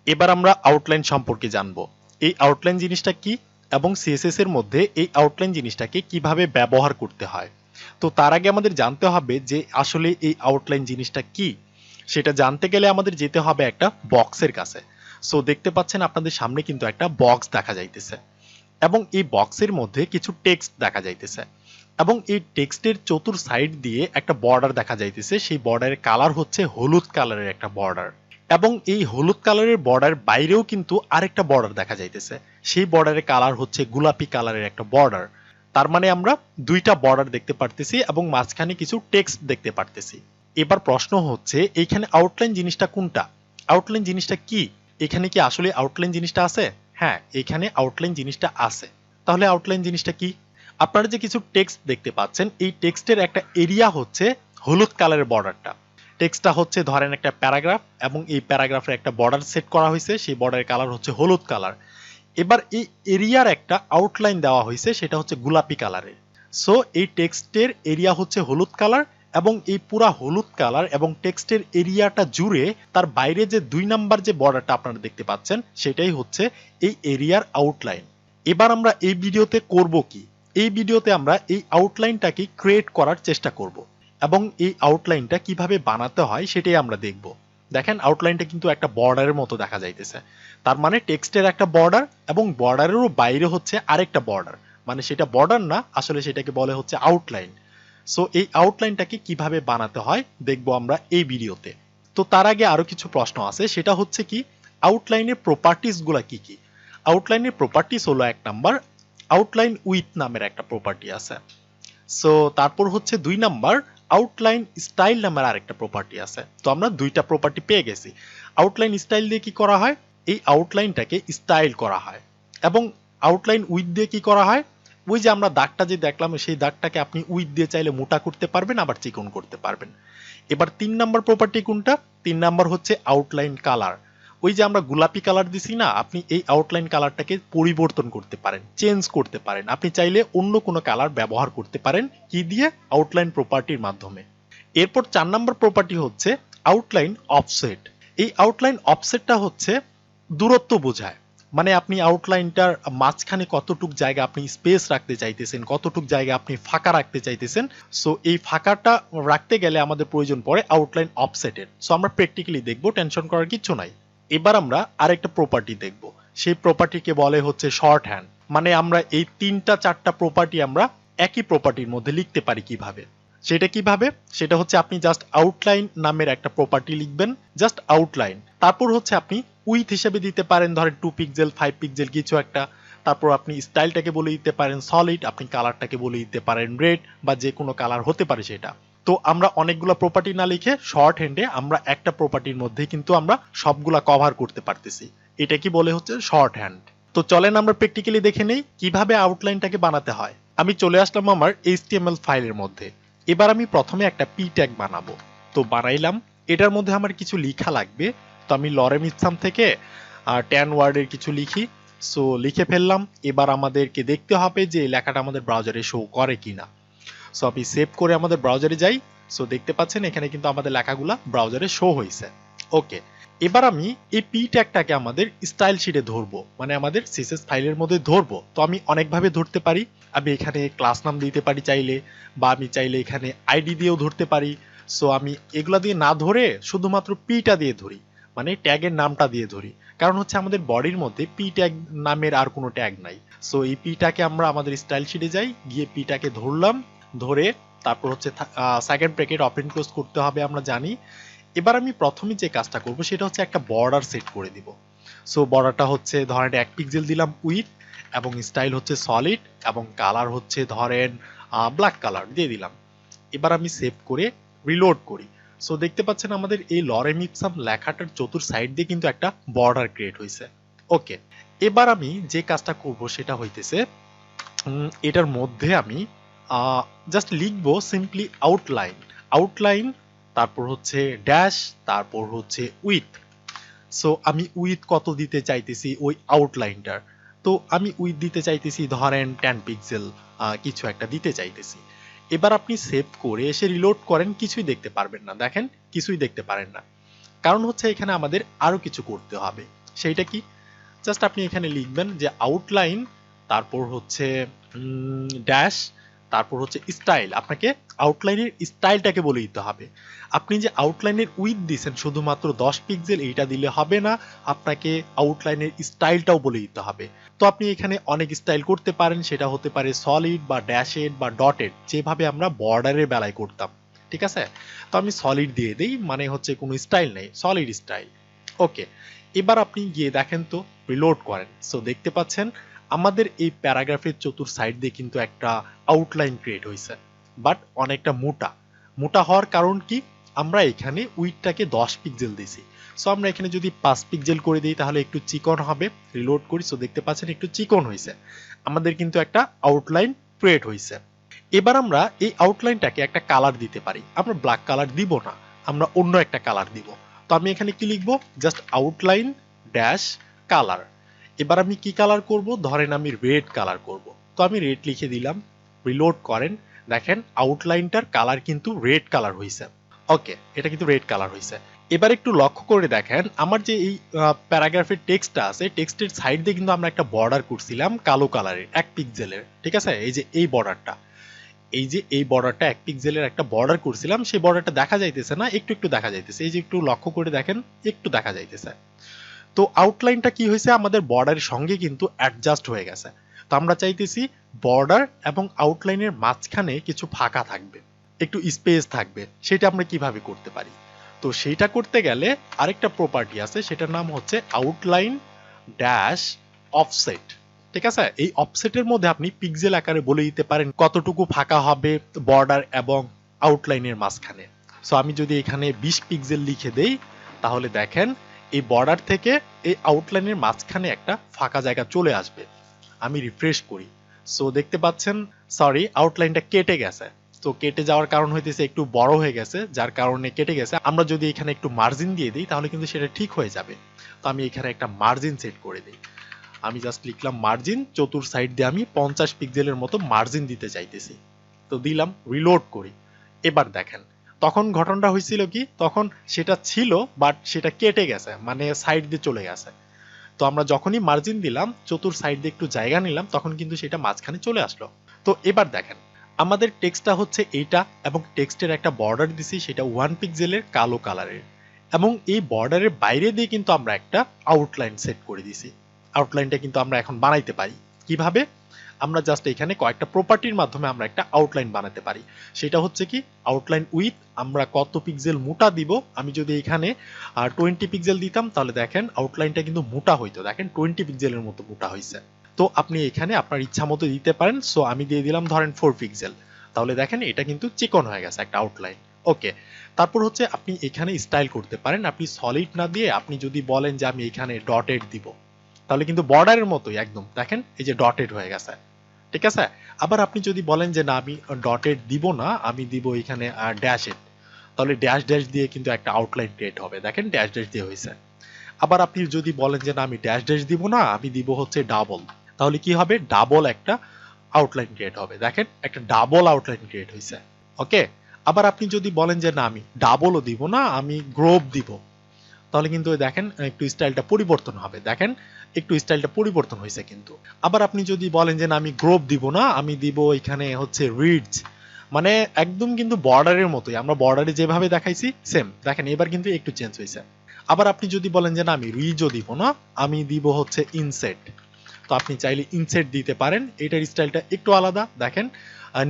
এবার আমরা আউটলাইন সম্পর্কে জানবো। এই আউটলাইন জিনিসটা কি এবং সিএসএস এর মধ্যে এই আউটলাইন জিনিসটাকে কিভাবে ব্যবহার করতে হয়। তো তার আগে আমাদের জানতে হবে যে আসলে এই আউটলাইন জিনিসটা কি। সেটা জানতে গেলে আমাদের যেতে হবে একটা বক্সের কাছে। সো দেখতে পাচ্ছেন আপনাদের সামনে কিন্তু একটা বক্স দেখা যাইতেছে এবং এই বক্সের মধ্যে কিছু টেক্সট দেখা যাইতেছে এবং এই টেক্সটের চতুর সাইড দিয়ে একটা বর্ডার দেখা যাইতেছে। সেই বর্ডারের কালার হচ্ছে হলুদ কালারের একটা বর্ডার এবং এই হলুদ কালারের বর্ডার বাইরেও কিন্তু আরেকটা বর্ডার দেখা যাইতেছে। সেই বর্ডারের কালার হচ্ছে গোলাপি কালারের একটা বর্ডার। তার মানে আমরা দুইটা বর্ডার দেখতে পারতেছি এবং মাঝখানে কিছু টেক্সট দেখতে পারতেছি। এবার প্রশ্ন হচ্ছে এইখানে আউটলাইন জিনিসটা কোনটা, আউটলাইন জিনিসটা কি, এখানে কি আসলে আউটলাইন জিনিসটা আছে? হ্যাঁ, এখানে আউটলাইন জিনিসটা আছে। তাহলে আউটলাইন জিনিসটা কি? আপনারা যে কিছু টেক্সট দেখতে পাচ্ছেন, এই টেক্সটের একটা এরিয়া হচ্ছে হলুদ কালারের বর্ডারটা। টেক্সটটা হচ্ছে ধরেন একটা প্যারাগ্রাফ এবং এই প্যারাগ্রাফের একটা বর্ডার সেট করা হয়েছে, সেই বর্ডারের কালার হচ্ছে হলুদ কালার। এবার এই এরিয়ার একটা আউটলাইন দেওয়া হয়েছে, সেটা হচ্ছে গোলাপি কালারের। সো এই টেক্সটের এরিয়া হচ্ছে হলুদ কালার এবং এই পুরা হলুদ কালার এবং টেক্সটের এরিয়াটা জুড়ে তার বাইরে যে 2 নাম্বার যে বর্ডারটা আপনারা দেখতে পাচ্ছেন সেটাই হচ্ছে এই এরিয়ার আউটলাইন। এবার আমরা এই ভিডিওতে করব কি, এই ভিডিওতে আমরা এই আউটলাইনটাকে ক্রিয়েট করার চেষ্টা করব এবং এই আউটলাইনটা কিভাবে বানাতে হয় সেটাই আমরা দেখব। দেখেন আউটলাইনটা কিন্তু একটা বর্ডারের মতো দেখা যাইতেছে। তার মানে টেক্সটের একটা বর্ডার এবং বর্ডারেরও বাইরে হচ্ছে আরেকটা বর্ডার, মানে সেটা বর্ডার না, আসলে সেটাকে বলে হচ্ছে আউটলাইন। সো এই আউটলাইনটাকে কিভাবে বানাতে হয় দেখবো আমরা এই ভিডিওতে। তো তার আগে আরো কিছু প্রশ্ন আছে, সেটা হচ্ছে কি আউটলাইনের প্রপার্টিস গুলা কি কি। আউটলাইনের প্রপার্টিস হলো 1 নাম্বার আউটলাইন উইথ নামের একটা প্রপার্টি আছে। সো তারপর হচ্ছে 2 নাম্বার আউটলাইন স্টাইল নামের আরেকটা প্রপার্টি আছে। তো আমরা দুইটা প্রপার্টি পেয়ে গেছি। আউটলাইন স্টাইল দিয়ে কি করা হয়, এই আউটলাইনটাকে স্টাইল করা হয় এবং আউটলাইন উইথ দিয়ে কি করা হয়, ওই যে আমরা দাগটা যে দেখলাম সেই দাগটাকে আপনি উইথ দিয়ে চাইলে মোটা করতে পারবেন আবার চিকন করতে পারবেন। এবার 3 নাম্বার প্রপার্টি কোনটা, 3 নাম্বার হচ্ছে আউটলাইন কালার। ওই যে আমরা গোলাপি কালার দিছি না, আপনি এই আউটলাইন কালারটাকে পরিবর্তন করতে পারেন, চেঞ্জ করতে পারেন। আপনি চাইলে অন্য কোনো কালার ব্যবহার করতে পারেন কি দিয়ে, আউটলাইন প্রপার্টির মাধ্যমে। এরপর 4 নাম্বার প্রপার্টি হচ্ছে আউটলাইন অফসেট। এই আউটলাইন অফসেটটা হচ্ছে দূরত্ব বোঝায়, মানে আপনি আউটলাইনটার মাঝখানে কতটুক জায়গা আপনি স্পেস রাখতে চাইতেছেন, কতটুক জায়গা আপনি ফাঁকা রাখতে চাইতেছেন। সো এই ফাঁকাটা রাখতে গেলে আমাদের প্রয়োজন পড়ে আউটলাইন অফসেটের। সো আমরা প্র্যাকটিক্যালি দেখবো, টেনশন করার কিছু নাই। এবার আমরা আরেকটা প্রপার্টি দেখব, সেই প্রপার্টিকে বলে হচ্ছে শর্ট হ্যান্ড। মানে আমরা এই 3টা 4টা প্রপার্টি আমরা একই প্রপার্টির মধ্যে লিখতে পারি কিভাবে, সেটা কিভাবে, সেটা হচ্ছে আপনি জাস্ট আউটলাইন নামের একটা প্রপার্টি লিখবেন, জাস্ট আউটলাইন। তারপর হচ্ছে আপনি উইথ হিসেবে দিতে পারেন ধরেন 2 পিক্সেল 5 পিক্সেল কিছু একটা। তারপর আপনি স্টাইলটাকে বলে দিতে পারেন সলিড, আপনি কালারটাকে বলে দিতে পারেন রেড বা যে কোনো কালার হতে পারে সেটা। তো আমরা অনেকগুলো প্রপার্টি না লিখে শর্ট হ্যান্ডে আমরা একটা প্রপার্টির মধ্যে কিন্তু আমরা সবগুলা কভার করতে পারতেছি। এটা কি বলে হচ্ছে শর্ট হ্যান্ড। তো চলেন আমরা প্র্যাকটিক্যালি দেখে নেই কিভাবে আউটলাইনটাকে বানাতে হয়। আমি চলে আসলাম আমার HTML ফাইলের মধ্যে। এবার আমি প্রথমে একটা পি ট্যাগ বানাবো। তো বানাইলাম, এটার মধ্যে আমার কিছু লেখা লাগবে। তো আমি লরেম ইসলাম থেকে 10 ওয়ার্ডের কিছু লিখি। সো লিখে ফেললাম। এবার আমাদেরকে দেখতে হবে যে লেখাটা আমাদের ব্রাউজারে শো করে কিনা। সো আমি সেভ করে আমাদের ব্রাউজারে যাই। সো দেখতে পাচ্ছেন এখানে কিন্তু আমাদের লেখাগুলা ব্রাউজারে শো হয়েছে। ওকে, এবার আমি এই পি ট্যাগটাকে আমাদের স্টাইল শিটে ধরবো, মানে আমাদের সিএসএস ফাইলের মধ্যে ধরবো। তো আমি অনেকভাবে ধরতে পারি, আমি এখানে ক্লাস নাম দিতে পারি চাইলে, বা আমি চাইলে এখানে আইডি দিয়েও ধরতে পারি। সো আমি এগুলা দিয়ে না ধরে শুধুমাত্র পিটা দিয়ে ধরি, মানে ট্যাগের নামটা দিয়ে ধরি। কারণ হচ্ছে আমাদের বডির মধ্যে পি ট্যাগ নামের আর কোনো ট্যাগ নাই। সো এই পিটাকে আমরা আমাদের স্টাইল শিটে যাই, গিয়ে পিটাকে ধরলাম, ধরে তারপর হচ্ছে সেকেন্ড ব্র্যাকেট ওপেন ক্লোজ করতে হবে আমরা জানি। এবার আমি প্রথমে যে কাজটা করব সেটা হচ্ছে একটা বর্ডার সেট করে দিব। সো বর্ডারটা হচ্ছে ধরেন 1 পিক্সেল দিলাম উইথ, এবং স্টাইল হচ্ছে সলিড, এবং কালার হচ্ছে ধরেন ব্ল্যাক কালার দিয়ে দিলাম। এবার আমি সেভ করে রিলোড করি। সো দেখতে পাচ্ছেন আমাদের এই লরেম ইপসাম লেখাটার চতুর সাইড দিয়ে কিন্তু একটা বর্ডার ক্রিয়েট হয়েছে। ওকে, এবার আমি যে কাজটা করব সেটা হইতেছে এটার মধ্যে আমি জাস্ট লিখবো সিম্পলি আউটলাইন, আউটলাইন, তারপর হচ্ছে ড্যাশ, তারপর হচ্ছে উইথ। সো আমি উইথ কত দিতে চাইতেছি ওই আউটলাইনটার। তো আমি উইথ দিতে চাইতেছি ধরেন 10 পিক্সেল কিছু একটা দিতে চাইতেছি। এবার আপনি সেভ করে এসে রিলোড করেন, কিছুই দেখতে পারবেন না। দেখেন কিছুই দেখতে পারেন না, কারণ হচ্ছে এখানে আমাদের আরো কিছু করতে হবে। সেইটা কি, জাস্ট আপনি এখানে লিখবেন যে আউটলাইন, তারপর হচ্ছে ড্যাশ, তারপর হচ্ছে স্টাইল। আপনাকে আউটলাইনের স্টাইলটাকে বলে দিতে হবে। আপনি যে আউটলাইনের উইথ দিয়েছেন শুধুমাত্র 10 পিক্সেল, এইটা দিলে হবে না, আপনাকে আউটলাইনের স্টাইলটাও বলে দিতে হবে। তো আপনি এখানে অনেক স্টাইল করতে পারেন, সেটা হতে পারে সলিড বা ড্যাশেড বা ডটেড, যেভাবে আমরা বর্ডারের বেলায় করতাম। ঠিক আছে, তো আমি সলিড দিয়ে দিই, মানে হচ্ছে কোনো স্টাইল নেই, সলিড স্টাইল। ওকে, এবার আপনি গিয়ে দেখেন তো, রিলোড করেন। সো দেখতে পাচ্ছেন আমাদের এই প্যারাগ্রাফের চতুর সাইড দিয়ে কিন্তু একটা আউটলাইন ক্রিয়েট হয়েছে, বাট অনেকটা মোটা। মোটা হওয়ার কারণ কি, আমরা এখানে উইডটাকে 10 পিক্সেল দিয়েছি। সো আমরা এখানে যদি 5 পিক্সেল করে দিই তাহলে একটু চিকন হবে। রিলোড করি, সো দেখতে পাচ্ছেন একটু চিকন হয়েছে, আমাদের কিন্তু একটা আউটলাইন ক্রিয়েট হয়েছে। এবার আমরা এই আউটলাইনটাকে একটা কালার দিতে পারি। আমরা ব্ল্যাক কালার দিব না, আমরা অন্য একটা কালার দিব। তো আমি এখানে কি লিখবো, জাস্ট আউটলাইন ড্যাশ কালার। এবার আমি কি কালার করব, ধরেন আমি রেড কালার করব। তো আমি রেড লিখে দিলাম, রিলোড করেন, দেখেন আউটলাইনটার কালার কিন্তু রেড কালার হয়েছে। ওকে, এটা কিন্তু রেড কালার হয়েছে। এবার একটু লক্ষ্য করে দেখেন, আমার যে এই প্যারাগ্রাফের টেক্সটটা আছে, টেক্সটের সাইড দিয়ে কিন্তু আমরা একটা বর্ডার করছিলাম কালো কালারের 1 পিক্সেলের। ঠিক আছে, এই যে এই বর্ডারটা, এই যে এই বর্ডারটা 1 পিক্সেলের একটা বর্ডার করছিলাম, সেই বর্ডারটা দেখা যাইতেছে না, একটু একটু দেখা যাইতেছে। এই যে একটু লক্ষ্য করে দেখেন, একটু দেখা যাইতেছে। তো আউটলাইনটা কি হয়েছে, আমাদের বর্ডারের সঙ্গে কিন্তু অ্যাডজাস্ট হয়ে গেছে। তো আমরা চাইতেছি বর্ডার এবং আউটলাইনের মাঝখানে কিছু ফাঁকা থাকবে, একটু স্পেস থাকবে। সেটা আমরা কিভাবে করতে পারি, তো সেইটা করতে গেলে আরেকটা প্রপার্টি আছে, সেটার নাম হচ্ছে আউটলাইন ড্যাশ অফসেট। ঠিক আছে, এই অফসেটের মধ্যে আপনি পিক্সেল আকারে বলে দিতে পারেন কতটুকু ফাঁকা হবে বর্ডার এবং আউটলাইনের মাঝখানে। সো আমি যদি এখানে 20 পিক্সেল লিখে দেই, তাহলে দেখেন এই বর্ডার থেকে এই আউটলাইনের মাঝখানে একটা ফাঁকা জায়গা চলে আসবে। আমি রিফ্রেশ করি, সো দেখতে পাচ্ছেন সরি আউটলাইনটা কেটে গেছে। তো কেটে যাওয়ার কারণ হইতেছে একটু বড় হয়ে গেছে, যার কারণে কেটে গেছে। আমরা যদি এখানে একটু মার্জিন দিয়ে দিই তাহলে কিন্তু সেটা ঠিক হয়ে যাবে। তো আমি এখানে একটা মার্জিন সেট করে দিই, আমি জাস্ট লিখলাম মার্জিন, চতুর সাইড দিয়ে আমি 50 পিক্সেলের মতো মার্জিন দিতে চাইতেছি। তো দিলাম, রিলোড করি। এবার দেখেন তখন ঘটনাটা হয়েছিল কি, তখন সেটা ছিল বাট সেটা কেটে গেছে, মানে সাইড দিয়ে চলে গেছে। তো আমরা যখনই মার্জিন দিলাম, চতুর সাইড দিয়ে একটু জায়গা নিলাম, তখন কিন্তু সেটা মাঝখানে চলে আসলো। তো এবার দেখেন আমাদের টেক্সটটা হচ্ছে এইটা, এবং টেক্সটের একটা বর্ডার দিছি, সেটা 1 পিক্সেলের কালো কালারের, এবং এই বর্ডারের বাইরে দিয়ে কিন্তু আমরা একটা আউটলাইন সেট করে দিছি। আউটলাইনটা কিন্তু আমরা এখন বানাইতে পারি কিভাবে, আমরা জাস্ট এখানে কয়েকটা প্রপার্টির মাধ্যমে আমরা একটা আউটলাইন বানাতে পারি। সেটা হচ্ছে কি, আউটলাইন উইথ আমরা কত পিক্সেল মোটা দিব। আমি যদি এখানে 20 পিক্সেল দিতাম তাহলে দেখেন আউটলাইনটা কিন্তু মোটা হইতো, দেখেন 20 পিক্সেলের মতো মোটা হয়েছে। তো আপনি এখানে আপনার ইচ্ছা মতো দিতে পারেন। সো আমি দিয়ে দিলাম ধরেন 4 পিক্সেল, তাহলে দেখেন এটা কিন্তু চিকন হয়ে গেছে একটা আউটলাইন। ওকে, তারপর হচ্ছে আপনি এখানে স্টাইল করতে পারেন। আপনি সলিড না দিয়ে আপনি যদি বলেন যে আমি এখানে ডটেড দিব, তাহলে কিন্তু বর্ডারের মতোই একদম দেখেন এই যে ডটেড হয়ে গেছে। ঠিক আছে, আবার আপনি যদি বলেন যে না আমি ডটেড দিব না, আমি দিব এখানে ড্যাশেড, তাহলে ড্যাশ ড্যাশ দিয়ে কিন্তু একটা আউটলাইন ক্রিয়েট হবে, দেখেন ড্যাশ ড্যাশ দিয়ে হয়েছে। আবার আপনি যদি বলেন যে না আমি ড্যাশ ড্যাশ দিব না, আমি দিব হচ্ছে ডাবল, তাহলে কি হবে, ডাবল একটা আউটলাইন ক্রিয়েট হবে, দেখেন একটা ডাবল আউটলাইন ক্রিয়েট হয়েছে। ওকে, আবার আপনি যদি বলেন যে না আমি ডাবলও দিব না, আমি গ্রোভ দিব, তাহলে কিন্তু দেখেন একটু স্টাইলটা পরিবর্তন হবে, দেখেন একটু স্টাইলটা পরিবর্তন হয়েছে কিন্তু। আবার আপনি যদি বলেন যে না আমি গ্রোভ দিব না, আমি দিব এখানে হচ্ছে রিডস, মানে একদম কিন্তু বর্ডারের মতোই, আমরা বর্ডারে যেভাবে দেখাইছি সেম, দেখেন এবার কিন্তু একটু চেঞ্জ হয়েছে। আবার আপনি যদি বলেন যে না আমি রিজও দিব না, আমি দিব হচ্ছে ইনসেট, তো আপনি চাইলে ইনসেট দিতে পারেন, এটার স্টাইলটা একটু আলাদা, দেখেন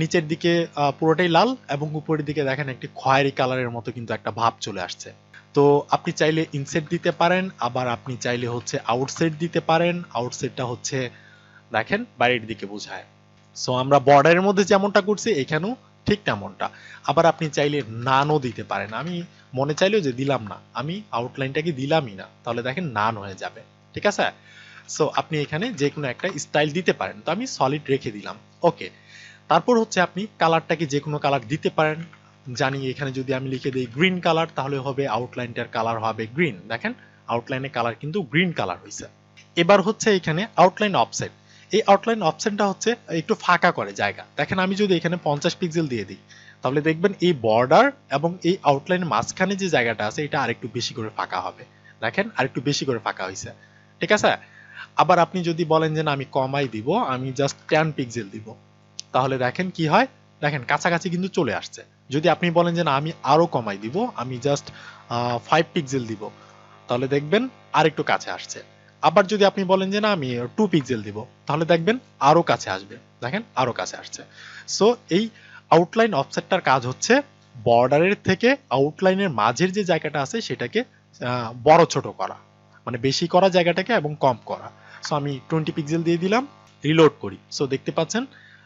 নিচের দিকে পুরোটাই লাল এবং উপরের দিকে দেখেন একটি খয়েরি কালারের মতো কিন্তু একটা ভাব চলে আসছে। তো আপনি চাইলে ইনসেট দিতে পারেন, আবার আপনি চাইলে হচ্ছে আউটসেট দিতে পারেন। আউটসেটটা হচ্ছে দেখেন বাইরের দিকে বোঝায়। সো আমরা বর্ডারের মধ্যে যেমনটা করছি এখানেও ঠিক তেমনটা। আবার আপনি চাইলে নানও দিতে পারেন, আমি মনে চাইলেও যে দিলাম না, আমি আউটলাইনটাকে দিলামই না, তাহলে দেখেন নান হয়ে যাবে। ঠিক আছে, সো আপনি এখানে যে কোনো একটা স্টাইল দিতে পারেন, তো আমি সলিড রেখে দিলাম। ওকে, তারপর হচ্ছে আপনি কালারটাকে যে কোনো কালার দিতে পারেন। জানি এখানে যদি আমি লিখে দিই গ্রিন কালার, তাহলে হবে আউটলাইনটার কালার হবে গ্রিন, দেখেন আউটলাইনের কালার কিন্তু গ্রিন কালার হয়েছে। এবার হচ্ছে এখানে আউটলাইন অফসেট, এই আউটলাইন অপশনটা হচ্ছে একটু ফাঁকা করে জায়গা, দেখেন আমি যদি এখানে 50 পিক্সেল দিয়ে দিই তাহলে দেখবেন এই বর্ডার এবং এই আউটলাইনের মাঝখানে যে জায়গাটা আছে এটা আরেকটু বেশি করে ফাঁকা হবে, দেখেন আরেকটু বেশি করে ফাঁকা হয়েছে, ঠিক আছে। আবার আপনি যদি বলেন যে না আমি কমাই দিব, আমি জাস্ট 10 পিক্সেল দিব, তাহলে দেখেন কি হয়, দেখেন কাছাকাছি কিন্তু চলে আসছে। যদি আপনি বলেন যে না আমি আরো কমাই দিব, আমি জাস্ট 5 পিক্সেল দিব, তাহলে দেখবেন আরেকটু কাছে আসছে। আবার যদি আপনি বলেন যে না আমি 2 পিক্সেল দিব, তাহলে দেখবেন আরো কাছে আসবে, দেখেন আরো কাছে আসছে। সো এই আউটলাইন অফসেটটার কাজ হচ্ছে বর্ডারের থেকে আউটলাইনের মাঝের যে জায়গাটা আছে সেটাকে বড় ছোট করা, মানে বেশি করা জায়গাটাকে এবং কম করা। সো আমি 20 পিক্সেল দিয়ে দিলাম, রিলোড করি। সো দেখতে পাচ্ছেন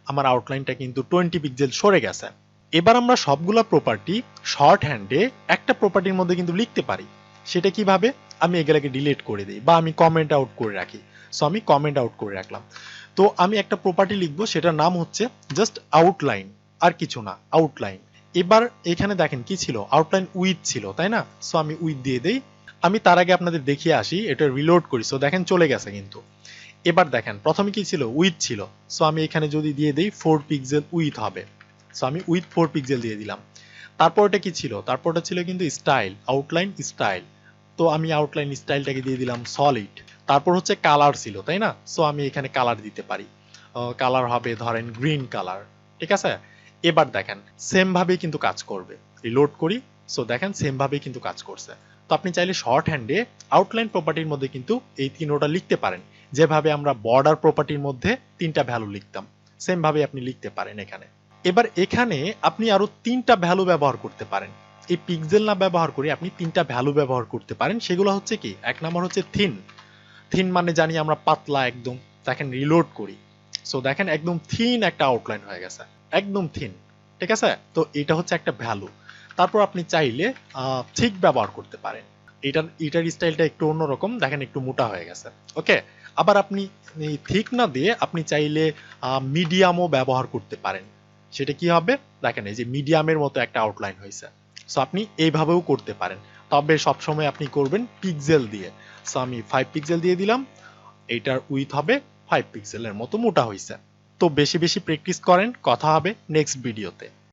আমার আউটলাইনটা কিন্তু 20 পিক্সেল সরে গেছে। এবার আমরা সবগুলা প্রপার্টি শর্ট হ্যান্ডে একটা প্রপার্টির মধ্যে কিন্তু লিখতে পারি। সেটা কিভাবে, আমি এগুলাকে ডিলিট করে দিই বা আমি কমেন্ট আউট করে রাখি। সো আমি কমেন্ট আউট করে রাখলাম। তো আমি একটা প্রপার্টি লিখবো, সেটার নাম হচ্ছে জাস্ট আউটলাইন, আর কিছু না, আউটলাইন। এবার এখানে দেখেন কি ছিল, আউটলাইন উইথ ছিল, তাই না। সো আমি উইথ দিয়ে দেই। আমি তার আগে আপনাদের দেখিয়ে আসি, এটা রিলোড করি। সো দেখেন চলে গেছে কিন্তু। এবার দেখেন প্রথমে কি ছিল, উইথ ছিল। সো আমি এখানে যদি দিয়ে দেই 4 পিক্সেল উইথ হবে। সো আমি উইথ 4 পিক্সেল দিয়ে দিলাম। তারপর এটা কি ছিল, তারপরটা ছিল কিন্তু স্টাইল, আউটলাইন স্টাইল। তো আমি আউটলাইন স্টাইলটাকে দিয়ে দিলাম সলিড। তারপর হচ্ছে কালার ছিল, তাই না। সো আমি এখানে কালার দিতে পারি, কালার হবে ধরেন গ্রিন কালার, ঠিক আছে। এবার দেখেন সেম ভাবেই কিন্তু কাজ করবে, রিলোড করি। সো দেখেন সেম ভাবেই কিন্তু কাজ করছে। তো আপনি চাইলে শর্ট হ্যান্ডে আউটলাইন প্রপার্টির মধ্যে কিন্তু এই তিনটা লিখতে পারেন, যেভাবে আমরা বর্ডার প্রপার্টির মধ্যে 3টা ভ্যালু লিখতাম, সেম ভাবে আপনি লিখতে পারেন এখানে। এবার এখানে আপনি আরো 3টা ভ্যালু ব্যবহার করতে পারেন। এই পিক্সেল না ব্যবহার করে আপনি 3টা ভ্যালু ব্যবহার করতে পারেন। সেগুলো হচ্ছে কি, এক নাম্বার হচ্ছে থিন। থিন মানে জানি আমরা পাতলা একদম। দেখেন রিলোড করি। সো দেখেন একদম থিন একটা আউটলাইন হয়ে গেছে, একদম থিন, ঠিক আছে। তো এটা হচ্ছে একটা ভ্যালু। তারপর আপনি চাইলে থিক ব্যবহার করতে পারেন। এটার স্টাইলটা একটু অন্যরকম, দেখেন একটু মোটা হয়ে গেছে, ওকে। আবার আপনি এই থিক না দিয়ে আপনি চাইলে মিডিয়ামও ব্যবহার করতে পারেন। সেটা কি হবে, দেখেন এই যে মিডিয়ামের মতো একটা আউটলাইন হয়েছে। সো আপনি এইভাবেও করতে পারেন, তবে সবসময় আপনি করবেন পিক্সেল দিয়ে। সো আমি 5 পিক্সেল দিয়ে দিলাম, এইটার উইথ হবে 5 পিক্সেলের মতো মোটা হয়েছে। তো বেশি বেশি প্র্যাকটিস করেন, কথা হবে নেক্সট ভিডিওতে।